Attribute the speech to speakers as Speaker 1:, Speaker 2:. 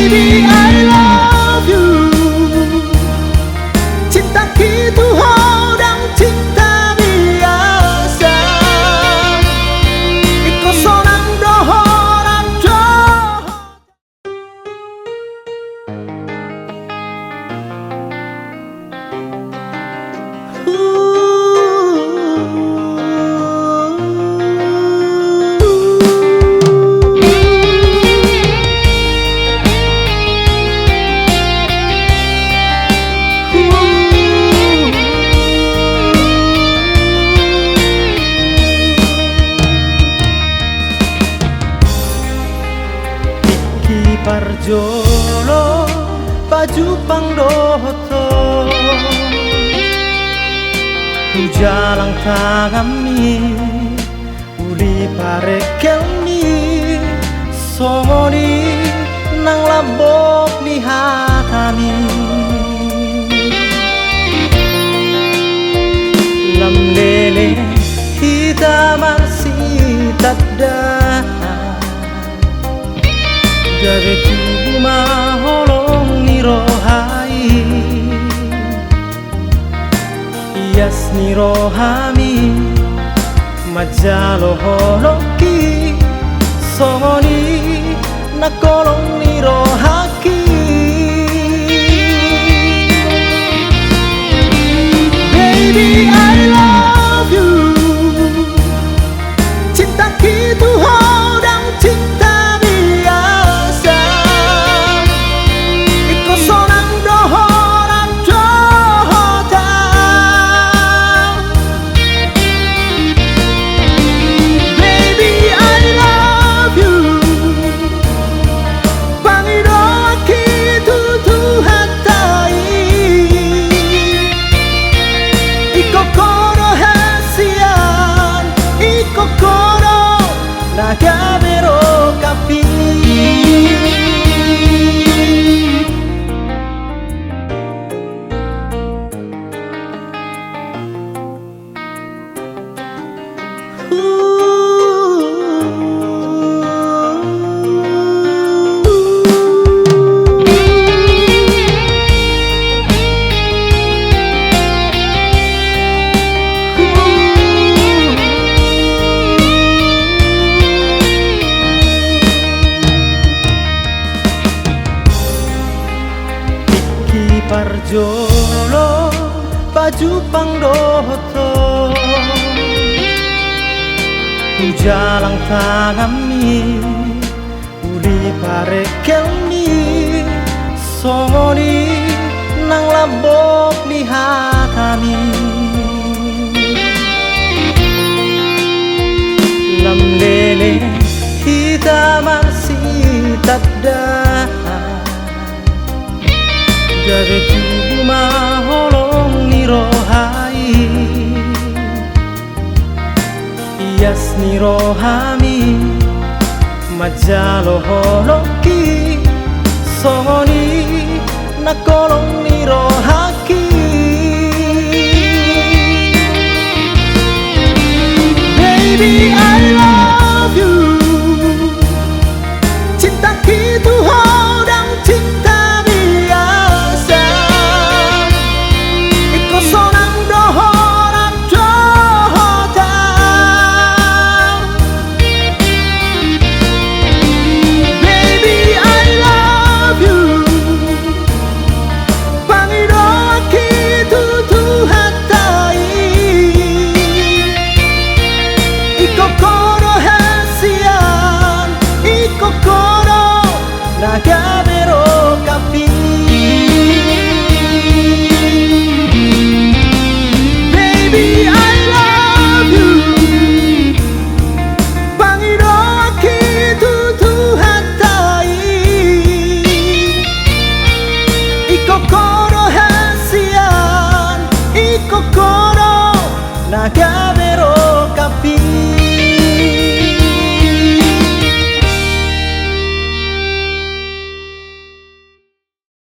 Speaker 1: Baby, I love you. Cinta gitu hodang cinta biasa. Iko sonang dohoran doh. Parjolo baju pangdoto Tujalang tagami uli parekelmi Somoni nang labok ni hatami Lamlele hitaman si tadda Dari tubuh maholong ni rohai Iyas ni rohami Majalo holoki Somoni nakolong ni rohaki Baby, I love you. Cinta gitu hodang cinta Nagabero kapi Parjolo baju pangdoto Tujalang tagami uli parekelmi Somoni nang labok ni hatami Lamlele hitaman si tadda Dari tubuh maholong ni rohai Iyas ni rohami Majalo holoki Somoni nakolong